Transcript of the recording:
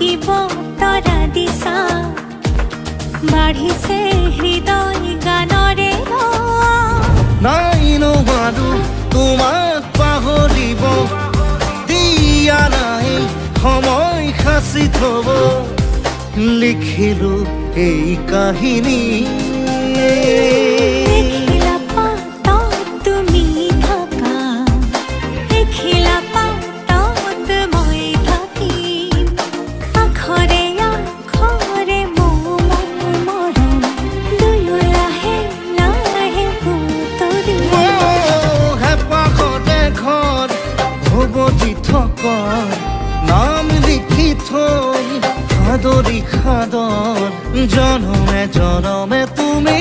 থাকিব তৰা দিছা বাঢ়িছে হৃদয় গানৰে নাই নোৱাৰো তোমাক পাহৰিব দিয়া নাই সময় সাঁচি থব লিখিলো এই কাহিনী এখিলা পাতত তুমি থাকা এখিলা পাতত মই থাকিম আখৰে আখৰে মোৰ মৰম দুয়ো লাহে লাহে বুটলিম হেঁপাহতে ঘৰ ভগতি থকৰ নাম লিখি থৈ সাদৰি সাদৰ জনমে জনমে তুমি